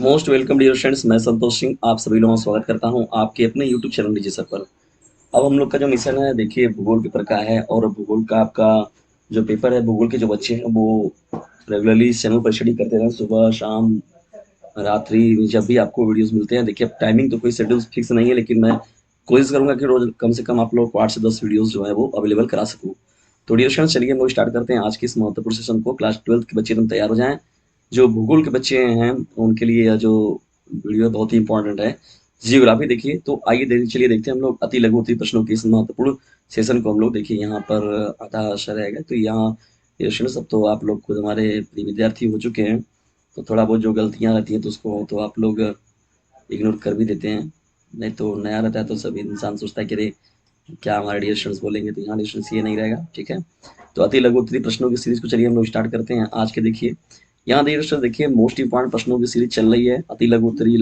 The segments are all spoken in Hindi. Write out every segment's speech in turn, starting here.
मोस्ट वेलकम डियर फ्रेंड्स, मैं संतोष सिंह आप सभी लोगों का स्वागत करता हूं आपके अपने यूट्यूब चैनल डीजे सर पर। अब हम लोग का जो मिशन है देखिए भूगोल पेपर का है और भूगोल का आपका जो पेपर है भूगोल के जो बच्चे हैं वो रेगुलरली इस चैनल पर स्टडी करते रहें सुबह शाम रात्रि जब भी आपको वीडियोस मिलते हैं। देखिए टाइमिंग तो कोई शेड्यूल फिक्स नहीं है लेकिन मैं कोशिश करूंगा कि रोज कम से कम आप लोग को 8 से 10 वीडियोस जो है वो अवेलेबल करा सकूं। तो डियर फ्रेंड्स चलिए हम लोग स्टार्ट करते हैं आज की इस महत्वपूर्ण सेशन को। क्लास 12 के बच्चे एकदम तैयार हो जाएं। जो भूगोल के बच्चे हैं उनके लिए यह जो वीडियो बहुत ही इंपॉर्टेंट है। जियोग्राफी देखिए तो आइए चलिए देखते हैं हम लोग अति लघु उत्तरीय प्रश्नों की इस महत्वपूर्ण सेशन को। हम लोग देखिए यहाँ पर आधा आशा रहेगा तो यहाँ सब तो आप लोग खुद हमारे विद्यार्थी हो चुके हैं। तो थोड़ा बहुत जो गलतियाँ रहती हैं तो उसको तो आप लोग इग्नोर कर भी देते हैं। नहीं तो नया रहता है तो सभी इंसान सोचता है कि अरे क्या हमारे डियर स्टूडेंट्स बोलेंगे, तो यहाँ डियर स्टूडेंट्स ये नहीं रहेगा। ठीक है, तो अति लघु उत्तरीय प्रश्नों की सीरीज को चलिए हम लोग स्टार्ट करते हैं आज के। देखिए यहाँ डियर स्टूडेंट्स देखिए मोस्ट इंपॉर्टेंट प्रश्नों की सीरीज चल रही है। अति लघु उत्तरीय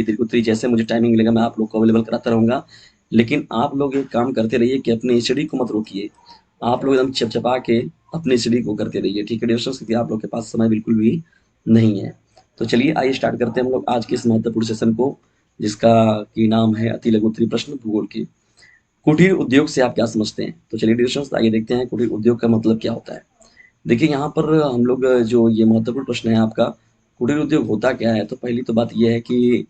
दीर्घ उत्तरीय जैसे मुझे टाइमिंग मिलेगा मैं आप लोग को अवेलेबल कराता रहूंगा। लेकिन आप लोग एक काम करते रहिए कि अपनी स्टडी को मत रोकिए। आप लोग एकदम चपचपा के अपनी स्टडी को करते रहिए। ठीक है डियर स्टूडेंट्स, क्योंकि आप लोग के पास समय बिल्कुल भी नहीं है। तो चलिए आइए स्टार्ट करते हैं हम लोग आज के इस महत्वपूर्ण सेशन को, जिसका की नाम है अति लघु उत्तरीय प्रश्न भूगोल की। कुटीर उद्योग से आप क्या समझते हैं? तो चलिए डिस्कशन आइए देखते हैं कुटीर उद्योग का मतलब क्या होता है। देखिए यहाँ पर हम लोग जो ये महत्वपूर्ण प्रश्न है आपका, कुटीर उद्योग होता क्या है। तो पहली तो बात यह है कि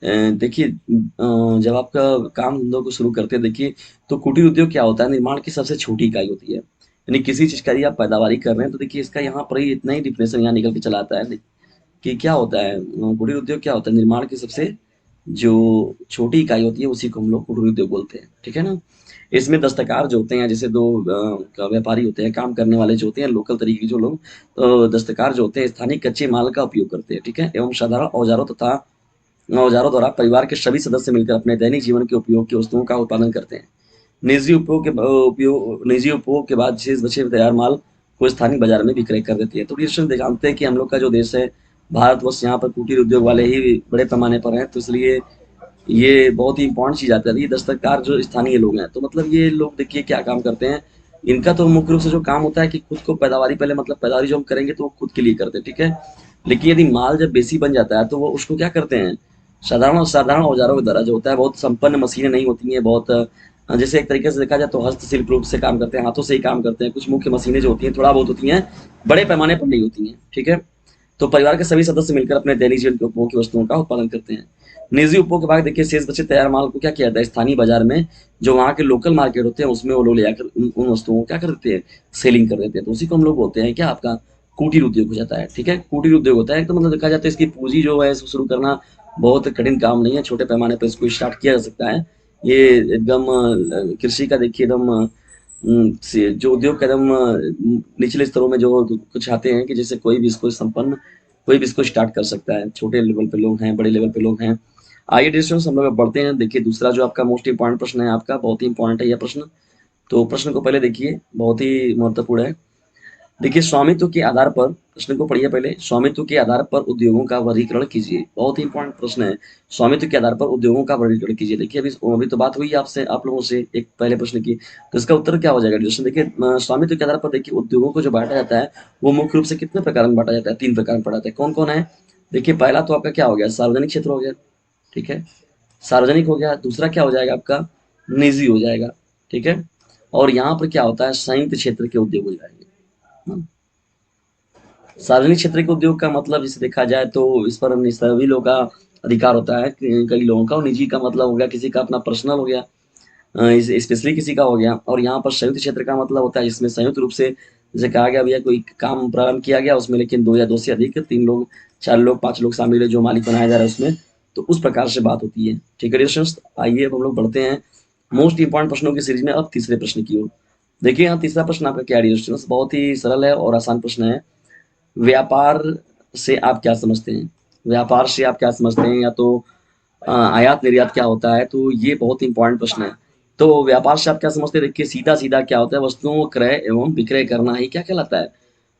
देखिए जब आपका काम धंधों को शुरू करते हैं देखिए, तो कुटीर उद्योग क्या होता है, निर्माण की सबसे छोटी इकाई होती है। यानी किसी चीज का यदि आप पैदावारी कर रहे हैं तो देखिए इसका यहाँ पर ही इतना ही डिफिनेशन यहाँ निकल के चला आता है कि क्या होता है कुटीर उद्योग क्या होता है, निर्माण की सबसे जो छोटी इकाई होती है उसी को हम लोग कुटीर उद्योग बोलते हैं। ठीक है ना। इसमें दस्तकार जो होते हैं जैसे दो व्यापारी होते हैं, काम करने वाले जो होते हैं लोकल तरीके के जो लोग, तो दस्तकार जो होते हैं स्थानीय कच्चे माल का उपयोग करते हैं। ठीक है, एवं साधारण औजारों तथा औजारों द्वारा परिवार के सभी सदस्य मिलकर अपने दैनिक जीवन के उपयोग की वस्तुओं का उत्पादन करते हैं। निजी उपयोग के बाद शेष बचे हुए तैयार माल को स्थानीय बाजार में विक्रय कर देती है। तो ये जानते हैं कि हम लोग का जो देश है भारतवर्ष, यहाँ पर कुटीर उद्योग वाले ही बड़े पैमाने पर हैं। तो इसलिए ये बहुत ही इंपॉर्टेंट चीज आती है। ये दस्तकार जो स्थानीय लोग हैं तो मतलब ये लोग देखिए क्या काम करते हैं। इनका तो मुख्य रूप से जो काम होता है कि खुद को पैदावारी, पहले मतलब पैदावारी जो हम करेंगे तो वो खुद के लिए करते हैं। ठीक है, लेकिन यदि माल जब बेसी बन जाता है तो वो उसको क्या करते हैं, साधारण साधारण औजारों के द्वारा जो होता है, बहुत संपन्न मशीनें नहीं होती हैं, बहुत जैसे एक तरीके से देखा जाए तो हस्तशिल्प रूप से काम करते हैं, हाथों से ही काम करते हैं। कुछ मुख्य मशीनें जो होती हैं थोड़ा बहुत होती हैं, बड़े पैमाने पर नहीं होती हैं। ठीक है, तो परिवार के सभी सदस्य मिलकर अपने दैनिक जीवन के उपभोग की वस्तुओं का उत्पादन करते हैं। निजी उपभोग के बाद देखिए शेष बचे तैयार माल को क्या किया जाता है, स्थानीय बाजार में जो वहाँ के लोकल मार्केट होते हैं उसमें वो लोग ले जाकर उन वस्तुओं को क्या कर देते हैं, सेलिंग कर देते हैं। तो उसी को हम लोग बोलते हैं क्या, आपका कुटीर उद्योग हो जाता है। ठीक है, कुटीर उद्योग होता है तो मतलब देखा जाता है इसकी पूंजी जो है इसको शुरू करना बहुत कठिन काम नहीं है, छोटे पैमाने पर इसको स्टार्ट किया जा सकता है। ये एकदम कृषि का देखिए एकदम जो उद्योग का एकदम निचले स्तरों में जो कुछ आते हैं कि जैसे कोई भी इसको संपन्न, कोई भी इसको स्टार्ट कर सकता है। छोटे लेवल पे लोग हैं, बड़े लेवल पे लोग हैं। आइए डिस्टेंस हम लोग बढ़ते हैं। देखिए दूसरा जो आपका मोस्ट इंपॉर्टेंट प्रश्न है आपका, बहुत ही इंपॉर्टेंट है यह प्रश्न। तो प्रश्न को पहले देखिए, बहुत ही महत्वपूर्ण है। देखिए स्वामित्व के आधार पर, प्रश्न को पढ़िए पहले, स्वामित्व के आधार पर उद्योगों का वर्गीकरण कीजिए। बहुत ही इंपॉर्टेंट प्रश्न है, स्वामित्व के आधार पर उद्योगों का वर्गीकरण कीजिए। देखिए अभी तो बात हुई आपसे, आप लोगों से एक पहले प्रश्न की, तो इसका उत्तर क्या हो जाएगा डिस्कशन। देखिए स्वामित्व के आधार पर देखिए उद्योगों को जो बांटा जाता है वो मुख्य रूप से कितने प्रकार में बांटा जाता है, 3 प्रकार में बांटा जाता है। कौन कौन है? देखिए पहला तो आपका क्या हो गया, सार्वजनिक क्षेत्र हो गया। ठीक है, सार्वजनिक हो गया। दूसरा क्या हो जाएगा आपका, निजी हो जाएगा। ठीक है, और यहाँ पर क्या होता है, संयुक्त क्षेत्र के उद्योग हो जाएंगे। सार्वजनिक क्षेत्र के उद्योग का मतलब जिसे देखा जाए तो इस पर सभी लोगों का अधिकार होता है, कई लोगों का। और निजी का मतलब हो गया किसी का अपना पर्सनल हो गया, स्पेशली किसी का हो गया। और यहाँ पर संयुक्त क्षेत्र का मतलब होता है इसमें संयुक्त रूप से जैसे कहा गया भैया कोई काम प्रारंभ किया गया उसमें, लेकिन 2 या 2 से अधिक, 3 लोग, 4 लोग, 5 लोग शामिल है जो मालिक बनाया जा रहा है उसमें, तो उस प्रकार से बात होती है। ठीक है डिस्कशन, आइए अब हम लोग बढ़ते हैं मोस्ट इंपॉर्टेंट प्रश्नों की सीरीज में अब तीसरे प्रश्न की ओर। देखिए यहाँ तीसरा प्रश्न आपका क्या है, बहुत ही सरल है और आसान प्रश्न है। व्यापार से आप क्या समझते हैं? व्यापार से आप क्या समझते हैं, या तो आयात निर्यात क्या होता है? तो ये बहुत इंपॉर्टेंट प्रश्न है। तो व्यापार से आप क्या समझते हैं? देखिए सीधा सीधा क्या होता है, वस्तुओं को क्रय एवं विक्रय करना ही क्या कहलाता है,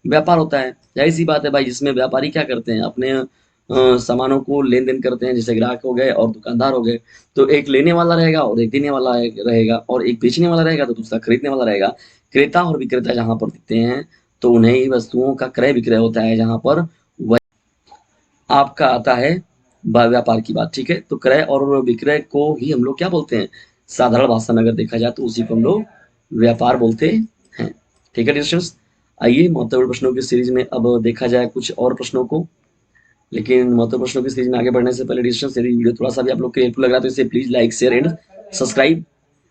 व्यापार होता है। जाहिर सी बात है भाई, जिसमें व्यापारी क्या करते हैं, अपने सामानों को लेन देन करते हैं, जैसे ग्राहक हो गए और दुकानदार हो गए। तो एक लेने वाला रहेगा और एक देने वाला रहेगा, और एक बेचने वाला रहेगा तो दूसरा खरीदने वाला रहेगा। क्रेता और विक्रेता जहाँ पर दिखते हैं तो उन्हें ही वस्तुओं का क्रय विक्रय होता है जहाँ पर। आपका आता है व्यापार की बात, ठीक है। तो क्रय और विक्रय को ही हम लोग क्या बोलते हैं, साधारण भाषा में अगर देखा जाए तो उसी को हम लोग व्यापार बोलते हैं, ठीक है डिस्टेंस। आइए महत्वपूर्ण प्रश्नों की सीरीज में अब देखा जाए कुछ और प्रश्नों को। लेकिन महत्वपूर्ण प्रश्नों की सीरीज में आगे बढ़ने से पहले डिस्टेंस, यदि वीडियो थोड़ा सा भी आप लोग को हेल्पफुल लग रहा है तो इसे please like share and subscribe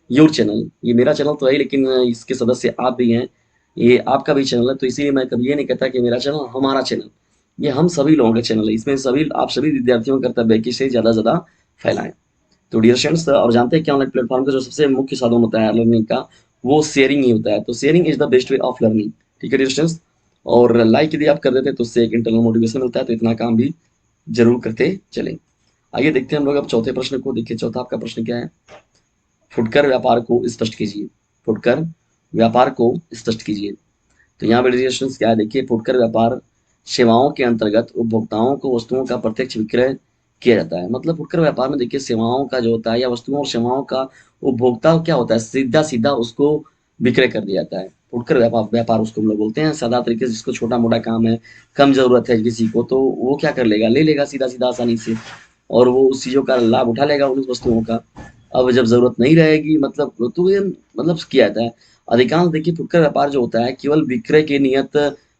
your channel. ये मेरा चैनल तो है लेकिन इसके सदस्य आप भी हैं, ये आपका भी चैनल है, तो इसीलिए मैं कभी ये नहीं कहता कि मेरा चैनल हमारा चैनल, ये हम सभी लोगों का चैनल है। इसमें सभी आप सभी विद्यार्थियों का कर्तव्य है कि इसे ज़्यादा से ज़्यादा फैलाएं। तो डियर स्टूडेंट्स, और जानते हैं कि ऑनलाइन प्लेटफॉर्म का जो सबसे मुख्य साधन होता है लर्निंग का, वो शेयरिंग ही होता है। तो sharing is the best way of learning, ठीक है डियर स्टूडेंट्स। और लाइक यदि आप कर देते हैं तो उससे एक इंटरनल मोटिवेशन मिलता है, तो इतना काम भी जरूर करते चलें। आइए देखते हैं हम लोग अब चौथे प्रश्न को। देखिए चौथा आपका प्रश्न क्या है, फुटकर व्यापार को स्पष्ट कीजिए। फुटकर व्यापार को स्पष्ट कीजिए। तो यहाँ पे डेरिवेशंस क्या है, देखिए फुटकर व्यापार सेवाओं के अंतर्गत उपभोक्ताओं को वस्तुओं का प्रत्यक्ष विक्रय किया जाता है। मतलब फुटकर व्यापार में देखिए सेवाओं का जो होता है या वस्तुओं और सेवाओं का उपभोक्ता क्या होता है, सीधा सीधा उसको विक्रय कर दिया जाता है। फुटकर व्यापार व्यापार उसको हम लोग बोलते हैं। सादा तरीके से जिसको छोटा मोटा काम है, कम जरूरत है किसी को, तो वो क्या कर लेगा, ले लेगा सीधा सीधा आसानी से, और वो उस चीजों का लाभ उठा लेगा उन वस्तुओं का। अब जब जरूरत नहीं रहेगी, मतलब तो ये मतलब किया जाता है। अधिकांश देखिए फुटकर व्यापार जो होता है केवल विक्रय के नियत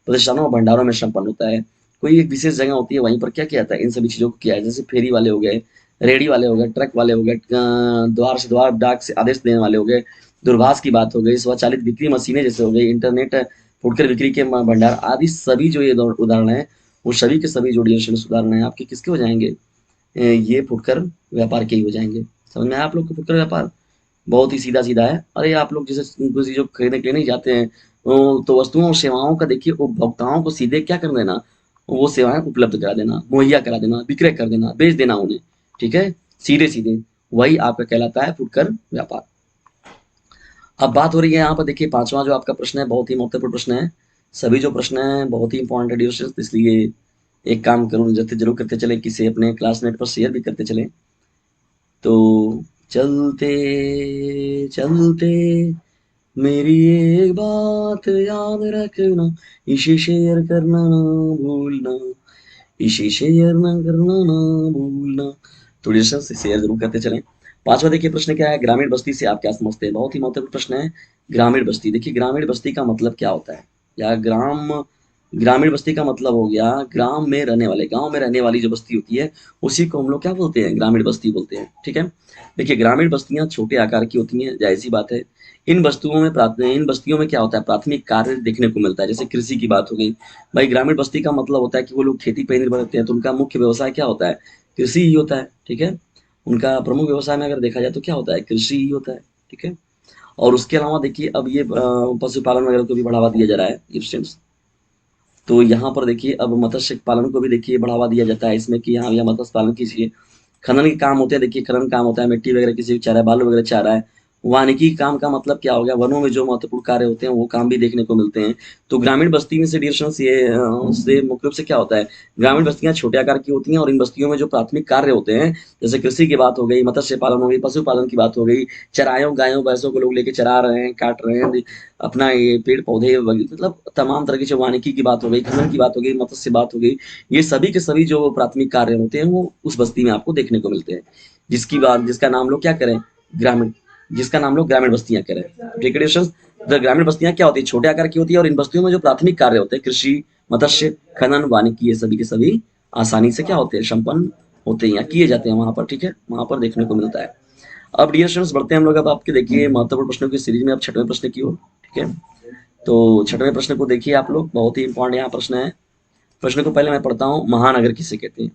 प्रतिष्ठानों और भंडारों में संपन्न होता है। कोई एक विशेष जगह होती है, वहीं पर क्या किया जाता है, इन सभी चीजों को किया है। जैसे फेरी वाले हो गए, रेडी वाले हो गए, ट्रक वाले हो गए, द्वार से द्वार डाक से आदेश देने वाले हो गए, दूरभाष की बात हो गई, स्वचालित बिक्री मशीनें जैसे हो गई, इंटरनेट फुटकर बिक्री के भंडार आदि सभी जो ये उदाहरण है, वो सभी के सभी जो उदाहरण है आपके किसके हो जाएंगे, ये फुटकर व्यापार के ही हो जाएंगे। समझ में आया आप लोग को फुटकर व्यापार बहुत ही सीधा सीधा है। अरे आप लोग जैसे कोई चीजों खरीदने के लिए नहीं जाते हैं, तो वस्तुओं और सेवाओं का देखिए उपभोक्ताओं को सीधे क्या कर देना, वो सेवाएं उपलब्ध करा देना, मुहैया करा देना, विक्रय कर देना, बेच देना उन्हें, ठीक है, सीधे सीधे, वही आपका कहलाता है फुटकर व्यापार। अब बात हो रही है यहाँ पर देखिए पांचवा जो आपका प्रश्न है, बहुत ही महत्वपूर्ण प्रश्न है। सभी जो प्रश्न है बहुत ही इंपॉर्टेंट है, इसलिए एक काम करूँ जरूर करते चले, किसी अपने क्लासमेट पर शेयर भी करते चले। तो चलते चलते मेरी एक बात याद रखना, इसे शेयर करना ना भूलना, इसे शेयर ना करना ना भूलना। तो डिस्टेंस से शेयर जरूर करते चलें। पांचवा देखिए प्रश्न क्या है, ग्रामीण बस्ती से आप क्या समझते हैं। बहुत ही महत्वपूर्ण प्रश्न है। ग्रामीण बस्ती, देखिए ग्रामीण बस्ती का मतलब क्या होता है, या ग्रामीण बस्ती का मतलब हो गया ग्राम में रहने वाले, गांव में रहने वाली जो बस्ती होती है उसी को हम लोग क्या बोलते हैं, ग्रामीण बस्ती बोलते हैं, ठीक है। देखिए ग्रामीण बस्तियां छोटे आकार की होती हैं, जाहिर सी बात है। इन बस्तियों में क्या होता है, प्राथमिक कार्य देखने को मिलता है। जैसे कृषि की बात हो गई, भाई ग्रामीण बस्ती का मतलब होता है कि वो लोग खेती पर निर्भर रहते हैं, तो उनका मुख्य व्यवसाय क्या होता है, कृषि ही होता है, ठीक है। उनका प्रमुख व्यवसाय में अगर देखा जाए तो क्या होता है, कृषि ही होता है, ठीक है। और उसके अलावा देखिए अब ये पशुपालन वगैरह को भी बढ़ावा दिया जा रहा है स्टूडेंट्स। तो यहाँ पर देखिए अब मत्स्य पालन को भी देखिए बढ़ावा दिया जाता है इसमें, कि हाँ भैया मत्स्य पालन कीजिए। खनन के काम होते हैं, देखिए खनन काम होता है, मिट्टी वगैरह किसी को चाह रहा है, बालू वगैरह चाह रहा है। वानिकी काम का मतलब क्या हो गया, वनों में जो महत्वपूर्ण कार्य होते हैं वो काम भी देखने को मिलते हैं। तो ग्रामीण बस्ती में से डिविजन्स ये से मुख्य रूप से क्या होता है, ग्रामीण बस्तियां छोटे आकार की होती हैं, और इन बस्तियों में जो प्राथमिक कार्य होते हैं, जैसे कृषि की बात हो गई, मत्स्य पालन हो गई, पशुपालन की बात हो गई, चराइयों गायों भैंसों को लोग लेके चरा रहे हैं, काट रहे हैं अपना, ये पेड़ पौधे मतलब तमाम तरह की जो वानिकी की बात हो गई, खनन की बात हो गई, मत्स्य बात हो गई, ये सभी के सभी जो प्राथमिक कार्य होते हैं वो उस बस्ती में आपको देखने को मिलते हैं, जिसका नाम लोग क्या करें, ग्रामीण, जिसका नाम लोग ग्रामीण बस्तियां करें, ठीक है। तो ग्रामीण बस्तियां क्या होती है, छोटे आकार की होती है, और इन बस्तियों में जो प्राथमिक कार्य होते हैं, कृषि, मत्स्य, खनन, वानिकी, ये सभी के सभी आसानी से क्या होते हैं, संपन्न होते हैं या किए जाते हैं वहां पर, ठीक है, वहां पर देखने को मिलता है। अब डियर स्टूडेंट्स बढ़ते हैं हम लोग अब आपके देखिए महत्वपूर्ण प्रश्नों की सीरीज में अब छठवें प्रश्न की ओर, ठीक है। तो छठवें प्रश्न को देखिए आप लोग, बहुत ही इंपॉर्टेंट यहाँ प्रश्न है। प्रश्न को पहले मैं पढ़ता हूँ, महानगर किसे कहते हैं।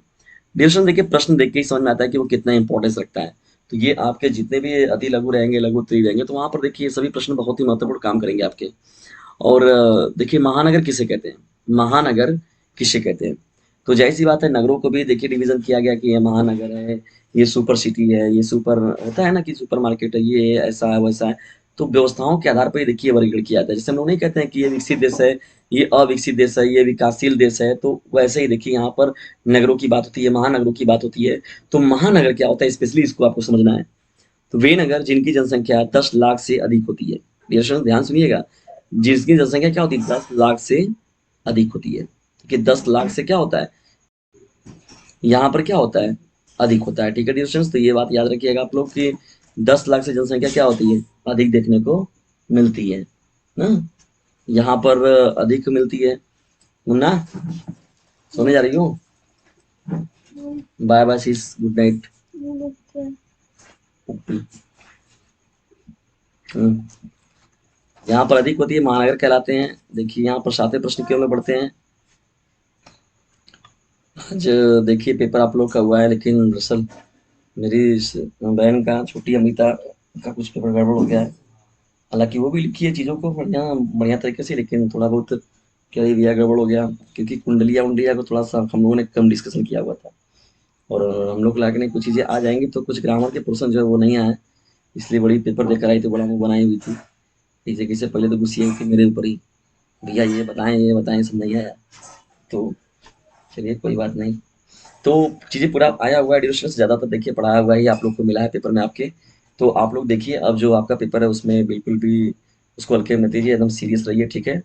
डियर स्टूडेंट देखिए प्रश्न देख के ही समझ में आता है कि वो कितना इंपॉर्टेंस रखता है। तो ये आपके जितने भी अति लघु रहेंगे, लघु उत्तरी रहेंगे, तो वहां पर देखिए सभी प्रश्न बहुत ही महत्वपूर्ण काम करेंगे आपके। और देखिए महानगर किसे कहते हैं, महानगर किसे कहते हैं। तो जाहिर सी बात है नगरों को भी देखिए डिवीजन किया गया कि ये महानगर है, ये सुपर सिटी है, ये सुपर होता है ना कि सुपर मार्केट है, ये ऐसा है वैसा है। तो व्यवस्थाओं के आधार पर देखिए वर्गीकरण किया जाता है। जैसे हम लोग नहीं कहते हैं कि ये विकसित देश है, ये अविकसित देश है, ये विकासशील देश है, तो वैसे ही देखिए यहाँ पर नगरों की बात होती है, महानगरों की बात होती है। तो महानगर क्या होता है, स्पेशली इसको आपको समझना है। तो वे नगर जिनकी जनसंख्या 10 लाख से अधिक होती है, डियर स्टूडेंट ध्यान सुनिएगा, जिसकी जनसंख्या क्या होती है, 10 लाख से अधिक होती है, ठीक है। 10 लाख से क्या होता है, यहाँ पर क्या होता है, अधिक होता है। ठीक है डियर स्टूडेंट्स, तो ये बात याद रखिएगा आप लोग कि 10 लाख से जनसंख्या क्या होती है, अधिक देखने को मिलती है ना। यहाँ पर अधिक मिलती है। मुन्ना सोने जा रही हूँ, बाय बाय शीश, गुड नाइट। यहाँ पर अधिक होती है, महानगर कहलाते हैं। देखिए यहाँ पर 7वें प्रश्न की ओर में बढ़ते हैं। आज देखिए पेपर आप लोग का हुआ है, लेकिन दरअसल मेरी बहन का, छोटी अमिता का कुछ पेपर गड़बड़ हो गया है। हालांकि वो भी लिखी है चीज़ों को बढ़िया बढ़िया तरीके से, लेकिन थोड़ा बहुत कह ही दिया गड़बड़ हो गया, क्योंकि कुंडलिया उंडलिया को थोड़ा सा हम लोगों ने कम डिस्कशन किया हुआ था। और हम लोग लगा कि नहीं कुछ चीज़ें आ जाएंगी, तो कुछ ग्रामर के पोर्सन जो है वो नहीं आए, इसलिए बड़ी पेपर देकर आई, तो बड़ा मुँह बनाई हुई थी। एक जगह से पहले तो गुस्सी आई थी मेरे ऊपर ही, भैया ये बताएं सब नहीं आया। तो चलिए कोई बात नहीं। तो चीज़ें पूरा आया हुआ है ड्यूरेशन से, ज़्यादातर देखिए पढ़ाया हुआ ही आप लोग को मिला है पेपर में आपके। तो आप लोग देखिए अब जो आपका पेपर है उसमें बिल्कुल भी उसको हल्के में मत लीजिए, एकदम सीरियस रहिए, ठीक है।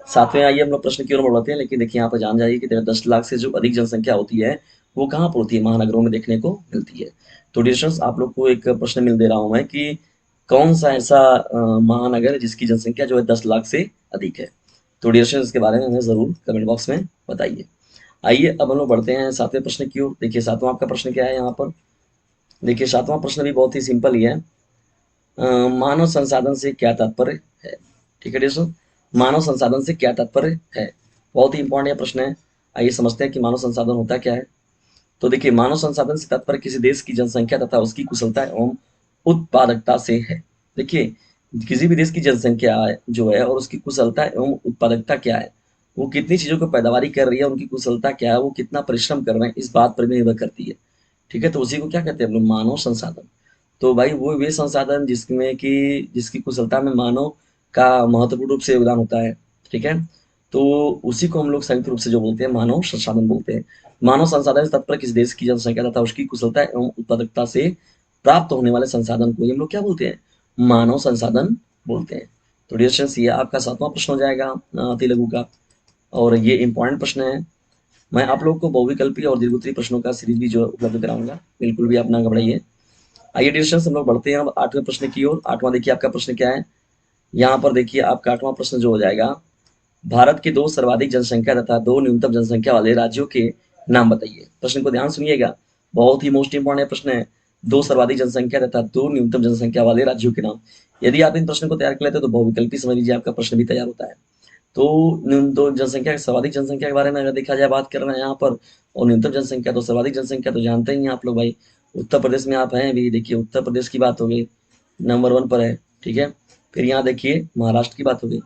साथ में आइए हम लोग प्रश्न की ओर बढ़ाते हैं, लेकिन देखिए यहाँ पर जान जाइए कि 10 लाख से जो अधिक जनसंख्या होती है वो कहाँ पर होती है, महानगरों में देखने को मिलती है। तो ड्यूरेशन आप लोग को एक प्रश्न मिल दे रहा हूँ मैं कि कौन सा ऐसा महानगर है जिसकी जनसंख्या जो है 10 लाख से अधिक है। तो ड्यूरेशन इसके बारे में हमें ज़रूर कमेंट बॉक्स में बताइए। आइए अब हम लोग बढ़ते हैं 7वें प्रश्न की ओर। देखिए 7वां आपका प्रश्न क्या है यहाँ पर। देखिए 7वां प्रश्न भी बहुत ही सिंपल ही है। मानव संसाधन से क्या तात्पर्य है। ठीक है दोस्तों, मानव संसाधन से क्या तात्पर्य है, बहुत ही इंपॉर्टेंट प्रश्न है। आइए समझते हैं कि मानव संसाधन होता क्या है। तो देखिए मानव संसाधन से तात्पर्य किसी देश की जनसंख्या तथा उसकी कुशलता एवं उत्पादकता से है। देखिए किसी भी देश की जनसंख्या जो है और उसकी कुशलता एवं उत्पादकता क्या है, वो कितनी चीजों को पैदावारी कर रही है, उनकी कुशलता क्या है, वो कितना परिश्रम कर रहे हैं, इस बात पर भी निर्भर करती है। ठीक है, तो उसी को क्या कहते हैं हम लोग, मानव संसाधन। तो भाई वो वे संसाधन जिसमें कि जिसकी कुशलता में मानव का महत्वपूर्ण रूप से योगदान होता है। ठीक है, तो उसी को हम लोग संयुक्त रूप से जो बोलते हैं मानव संसाधन बोलते हैं। मानव संसाधन से तात्पर्य किसी देश की जनसंख्या तथा उसकी कुशलता एवं उत्पादकता से प्राप्त होने वाले संसाधन को ही हम लोग क्या बोलते हैं, मानव संसाधन बोलते हैं। तो डियर स्टूडेंट्स ये आपका 7वां प्रश्न हो जाएगा अति लघु का, और ये इंपॉर्टेंट प्रश्न है। मैं आप लोग को बहुविकल्पी और दीर्घोत्तरीय प्रश्नों का सीरीज भी जो उपलब्ध कराऊंगा, बिल्कुल भी आप ना घबराइए। आइए डियर स्टूडेंट्स हम लोग बढ़ते हैं अब 8वें प्रश्न की ओर। 8वां देखिए आपका प्रश्न क्या है। यहाँ पर देखिए आपका 8वां प्रश्न जो हो जाएगा, भारत के 2 सर्वाधिक जनसंख्या तथा 2 न्यूनतम जनसंख्या वाले राज्यों के नाम बताइए। प्रश्न को ध्यान सुनिएगा, बहुत ही मोस्ट इंपॉर्टेंट प्रश्न है। 2 सर्वाधिक जनसंख्या तथा 2 न्यूनतम जनसंख्या वाले राज्यों के नाम। यदि आप इन प्रश्न को तैयार कर लेते हैं तो बहुविकल्पी समझ लीजिए आपका प्रश्न भी तैयार होता है। तो तो जनसंख्या, सर्वाधिक जनसंख्या के बारे में अगर देखा जाए, बात कर रहे हैं यहाँ पर, और न्यूनतम जनसंख्या तो सर्वाधिक जनसंख्या तो जानते ही हैं आप लोग भाई, उत्तर प्रदेश में आप हैं अभी। देखिए उत्तर प्रदेश की बात हो गई, नंबर 1 पर है। ठीक है, फिर यहाँ देखिए महाराष्ट्र की बात हो गई।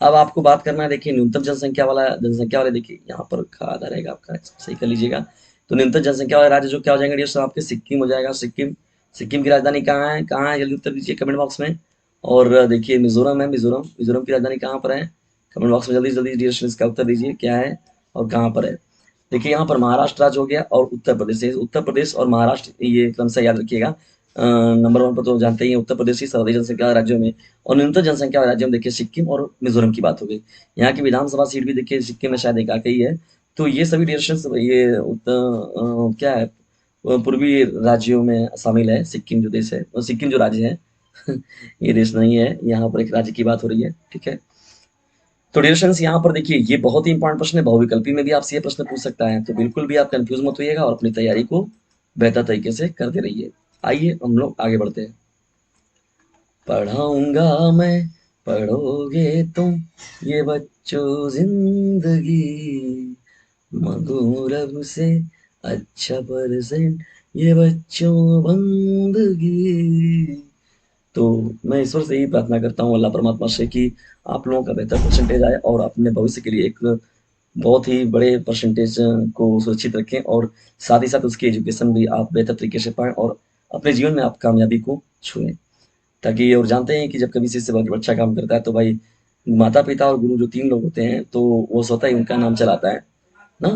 अब आपको बात करना है देखिए न्यूनतम जनसंख्या वाले, देखिए यहाँ पर आधा रहेगा आपका, सही कर लीजिएगा। तो न्यूनतम जनसंख्या वाले राज्य जो क्या हो जाएंगे डियर सर, आपके सिक्किम हो जाएगा। सिक्किम, सिक्किम की राजधानी कहाँ है, कहाँ है, जल्दी उत्तर दीजिए कमेंट बॉक्स में। और देखिए मिजोरम है, मिजोरम, मिजोरम की राजधानी कहाँ पर है, कमेंट बॉक्स में जल्दी जल्दी डियर स्टूडेंट्स का उत्तर दीजिए क्या है और कहाँ पर है। देखिए यहाँ पर महाराष्ट्र राज्य हो गया और उत्तर प्रदेश है। उत्तर प्रदेश और महाराष्ट्र ये क्रम से याद रखिएगा। नंबर 1 पर तो जानते ही हैं उत्तर प्रदेश ही सर्वाधिक जनसंख्या वाले राज्यों में, और न्यूनतम जनसंख्या वाले राज्यों में देखिए सिक्किम और मिजोरम की बात हो गई। यहाँ की विधानसभा सीट भी देखिए सिक्किम में शायद एक आके ही है। तो ये सभी डिरेक्शंस ये क्या है, पूर्वी राज्यों में शामिल है सिक्किम जो देश है, और सिक्किम जो राज्य है ये देश नहीं है, यहाँ पर एक राज्य की बात हो रही है। ठीक है, तो डिरेक्शंस यहाँ पर देखिए ये बहुत ही इंपॉर्टेंट प्रश्न है, बहुविकल्पी में भी आपसे ये प्रश्न पूछ सकता है, तो बिल्कुल भी आप कंफ्यूज मत होइएगा और अपनी तैयारी को बेहतर तरीके से करते रहिए। आइए हम लोग आगे बढ़ते हैं। पढ़ाऊंगा मैं, पढ़ोगे तुम, ये बच्चों जिंदगी, मगो रब से अच्छा परसेंट, ये बच्चों बंदगी। तो मैं ईश्वर से यही प्रार्थना करता हूँ, अल्लाह परमात्मा से, कि आप लोगों का बेहतर परसेंटेज आए और अपने भविष्य के लिए एक बहुत ही बड़े परसेंटेज को सुरक्षित रखें, और साथ ही साथ उसकी एजुकेशन भी आप बेहतर तरीके से पाएं और अपने जीवन में आप कामयाबी को छुएं। ताकि, और जानते हैं कि जब कभी शिष्य अच्छा काम करता है तो भाई माता पिता और गुरु जो 3 लोग होते हैं तो वो स्वतः ही उनका नाम चलाता है ना।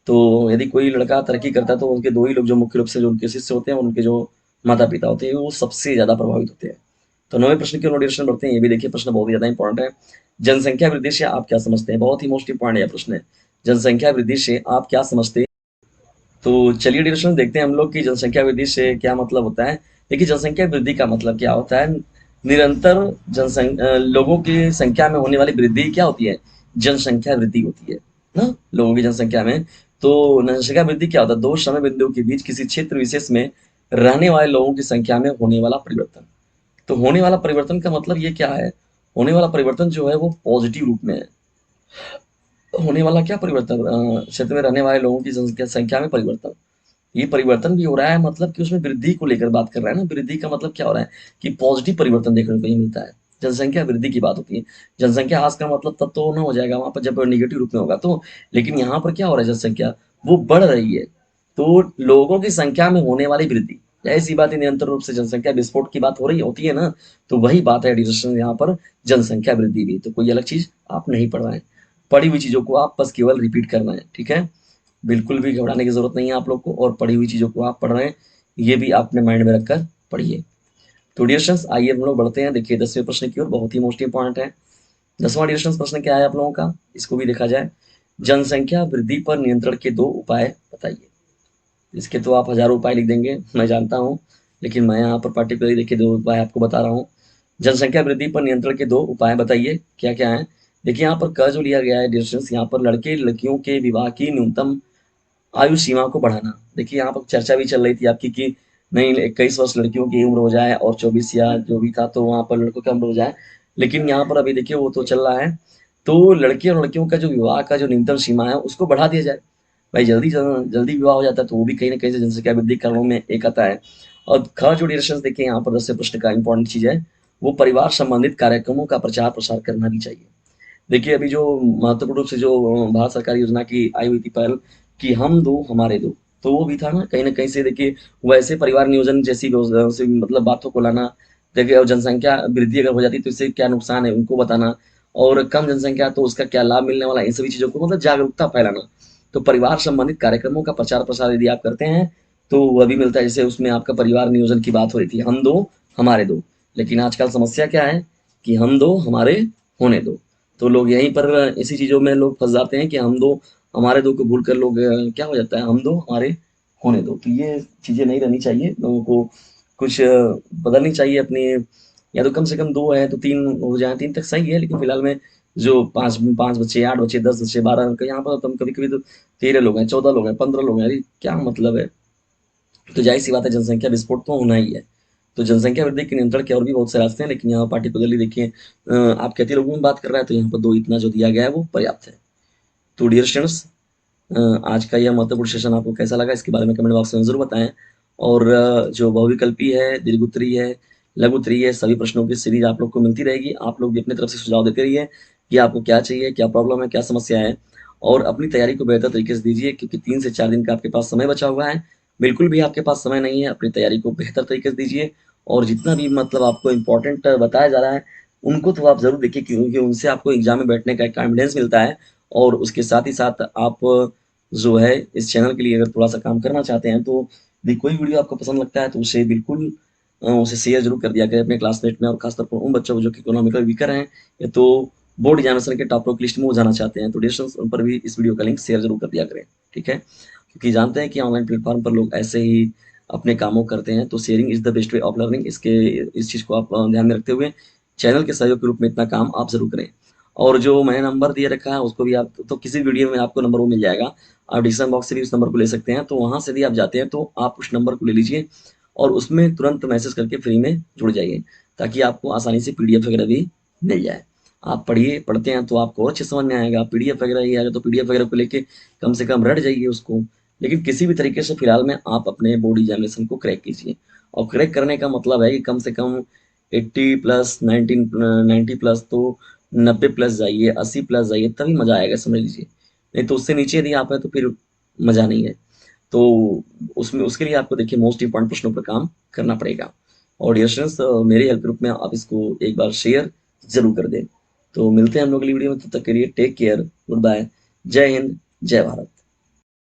तो यदि कोई लड़का तरक्की करता है तो उनके 2 ही लोग जो मुख्य रूप से जो उनके शिष्य होते हैं, उनके जो माता पिता होते हैं, वो सबसे ज्यादा प्रभावित होते हैं। तो 9वें प्रश्न की नोटिफिकेशन बढ़ते हैं। ये भी देखिए प्रश्न बहुत ही ज्यादा इंपॉर्टेंट है। जनसंख्या वृद्धि से आप क्या समझते हैं, बहुत ही मोस्ट इंपॉर्टेंट यह प्रश्न है। जनसंख्या वृद्धि से आप क्या समझते हैं। तो चलिए डियर स्टूडेंट, देखते हैं हम लोग की जनसंख्या वृद्धि से क्या मतलब होता है। देखिए, जनसंख्या वृद्धि का मतलब क्या होता है? निरंतर जनसंख्या, लोगों की संख्या में होने वाली वृद्धि क्या होती है? जनसंख्या वृद्धि होती है ना, लोगों की जनसंख्या में। तो जनसंख्या वृद्धि क्या होता है? दो समय बिंदुओं के बीच किसी क्षेत्र विशेष में रहने वाले लोगों की संख्या में होने वाला परिवर्तन। तो होने वाला परिवर्तन का मतलब ये क्या है? होने वाला परिवर्तन जो है वो पॉजिटिव रूप में है। होने वाला क्या परिवर्तन? क्षेत्र में रहने वाले लोगों की संख्या संख्या में परिवर्तन। ये परिवर्तन भी हो रहा है, मतलब कि उसमें वृद्धि को लेकर बात कर रहा है ना। वृद्धि का मतलब क्या हो रहा है कि पॉजिटिव परिवर्तन देखने को ही मिलता है। जनसंख्या वृद्धि की बात होती है। जनसंख्या ह्रास का मतलब तब तो ना हो जाएगा वहां पर जब निगेटिव रूप में होगा तो। लेकिन यहाँ पर क्या हो रहा है? जनसंख्या वो बढ़ रही है। तो लोगों की संख्या में होने वाली वृद्धि, ऐसी बात है, निरंतर रूप से जनसंख्या विस्फोट की बात हो रही होती है ना। तो वही बात है एडिशन यहाँ पर, जनसंख्या वृद्धि भी। तो कोई अलग चीज आप नहीं पढ़ रहे हैं, पढ़ी हुई चीजों को आप बस केवल रिपीट कर रहे हैं। ठीक है, बिल्कुल भी घबराने की जरूरत नहीं है आप लोग को, और पढ़ी हुई चीजों को आप पढ़ रहे हैं, ये भी आपने माइंड में रखकर पढ़िए। तो डियर स्टूडेंट्स, आइए हम लोग बढ़ते हैं। देखिए 10वें प्रश्न की ओर, बहुत ही मोस्ट इंपॉर्टेंट है। 10वां डियर स्टूडेंट्स प्रश्न क्या है आप लोगों का, इसको भी देखा जाए। जनसंख्या वृद्धि पर नियंत्रण के दो उपाय बताइए। इसके तो आप हजारों उपाय लिख देंगे, मैं जानता हूँ, लेकिन मैं यहाँ पर पर्टिकुलरली देखिए दो उपाय आपको बता रहा हूँ। जनसंख्या वृद्धि पर नियंत्रण के दो उपाय बताइए, क्या क्या है? देखिए यहाँ पर क जो लिया गया है डियर स्टूडेंट्स, यहाँ पर लड़के लड़कियों के विवाह की न्यूनतम आयु सीमा को बढ़ाना। देखिए यहाँ पर चर्चा भी चल रही थी आपकी कि नहीं, 21 वर्ष लड़कियों की उम्र हो जाए और 24 या जो भी था तो वहां पर लड़कों की उम्र हो जाए। लेकिन यहाँ पर अभी देखिए वो तो चल रहा है, तो लड़के और लड़कियों का जो विवाह का जो न्यूनतम सीमा है उसको बढ़ा दिया जाए। भाई जल्दी जल्दी विवाह हो जाता है तो वो भी कहीं ना कहीं से जनसंख्या वृद्धि कारणों में एक आता है। और ख जो डिरेक्शन देखिए यहाँ पर 10वें प्रश्न का इंपॉर्टेंट चीज है, वो परिवार संबंधित कार्यक्रमों का प्रचार प्रसार करना भी चाहिए। देखिए अभी जो महत्वपूर्ण रूप से जो भारत सरकार योजना की आई हुई थी पहल, कि हम दो हमारे दो, तो वो भी था ना कहीं से। देखिए वैसे परिवार नियोजन जैसी से मतलब बातों को लाना। देखिए और जनसंख्या वृद्धि अगर हो जाती है तो इससे क्या नुकसान है उनको बताना, और कम जनसंख्या तो उसका क्या लाभ मिलने वाला है, इन सभी चीजों को मतलब जागरूकता फैलाना। तो परिवार संबंधित कार्यक्रमों का प्रचार प्रसार यदि आप करते हैं तो वह भी मिलता है। जैसे उसमें आपका परिवार नियोजन की बात हो रही थी, हम दो हमारे दो। लेकिन आजकल समस्या क्या है कि हम दो हमारे होने दो। तो लोग यहीं पर इसी चीजों में लोग फंस जाते हैं कि हम दो हमारे दो को भूल कर लोग क्या हो जाता है, हम दो हमारे होने दो। तो ये चीजें नहीं रहनी चाहिए, लोगों को कुछ बदलनी चाहिए अपनी। या तो कम से कम दो है तो तीन हो जाए, तीन तक सही है, लेकिन फिलहाल में जो पांच पांच बच्चे, आठ बच्चे, 10 बच्चे, 12, यहाँ पर तो कभी कभी तो 13 लोग हैं, 14 लोग हैं, 15 लोग हैं, अरे क्या मतलब है? तो जाहिर सी बात है जनसंख्या विस्फोट तो होना ही है। तो जनसंख्या वृद्धि के नियंत्रण के और भी बहुत से रास्ते हैं, लेकिन यहाँ पार्टिकुलरली देखिए आप कहते लोगों में बात कर रहा है तो यहाँ पर दो इतना जो दिया गया है वो पर्याप्त है। तो डियर स्टूडेंट्स, आज का यह महत्वपूर्ण सेशन आपको कैसा लगा इसके बारे में कमेंट बॉक्स में जरूर बताएं। और जो बहुविकल्पी है, दीर्घ है, लघु उत्तरीय है, सभी प्रश्नों की सीरीज आप लोग को मिलती रहेगी। आप लोग भी अपनी तरफ से सुझाव देते रहिए कि आपको क्या चाहिए, क्या प्रॉब्लम है, क्या समस्या है, और अपनी तैयारी को बेहतर तरीके से दीजिए, क्योंकि 3 से 4 दिन का आपके पास समय बचा हुआ है। बिल्कुल भी आपके पास समय नहीं है, अपनी तैयारी को बेहतर तरीके से दीजिए। और जितना भी मतलब आपको इम्पोर्टेंट बताया जा रहा है उनको तो आप जरूर देखिए, क्योंकि उनसे आपको एग्जाम में बैठने का एक कॉन्फिडेंस मिलता है। और उसके साथ ही साथ आप जो है इस चैनल के लिए अगर थोड़ा सा काम करना चाहते हैं तो यदि कोई वीडियो आपको पसंद लगता है तो उसे बिल्कुल उसे शेयर जरूर कर दिया करें अपने क्लासमेट में, और खासतौर पर उन बच्चों को जो कि इकोनॉमिकल वीकर हैं या तो बोर्ड एग्जामिनेशन के टॉप की लिस्ट में वो जाना चाहते हैं, तो डिस्टेंस उन पर भी इस वीडियो का लिंक शेयर जरूर कर दिया करें। ठीक है, क्योंकि जानते हैं कि ऑनलाइन प्लेटफॉर्म पर लोग ऐसे ही अपने कामों करते हैं, तो sharing is the best way of learning. इस चीज को आप ध्यान में रखते हुए चैनल के सहयोग के रूप में इतना काम आप जरूर करें। और जो मैंने नंबर दिए रखा है उसको भी आप तो किसी वीडियो में आपको नंबर वो मिल जाएगा, आप डिस्क्रिप्शन बॉक्स से भी उस नंबर को ले सकते हैं। तो वहां से भी आप जाते हैं तो आप उस नंबर को ले लीजिए और उसमें तुरंत मैसेज करके फ्री में जुड़ जाइए, ताकि आपको आसानी से पीडीएफ वगैरह भी मिल जाए। आप पढ़िए, पढ़ते हैं तो आपको और अच्छे समझ में आएगा। पीडीएफ वगैरह ही आएगा तो पीडीएफ वगैरह को लेके कम से कम रट जाइए उसको, लेकिन किसी भी तरीके से फिलहाल में आप अपने बोर्ड एग्जामिनेशन को क्रैक कीजिए। और क्रैक करने का मतलब है कि कम से कम 80+, 90+, तो 90+ जाइए, 80+ जाइए, तभी मजा आएगा, समझ लीजिए। नहीं तो उससे नीचे यदि आप है तो फिर मजा नहीं है। तो उसमें उसके लिए आपको देखिए मोस्ट इंपॉर्टेंट प्रश्नों पर काम करना पड़ेगा। और डियर स्टूडेंट्स, मेरे हेल्प ग्रुप में आप इसको एक बार शेयर जरूर कर दें। तो मिलते हैं हम लोग अगली वीडियो में, तब तक के लिए टेक केयर, गुड बाय, जय हिंद, जय भारत।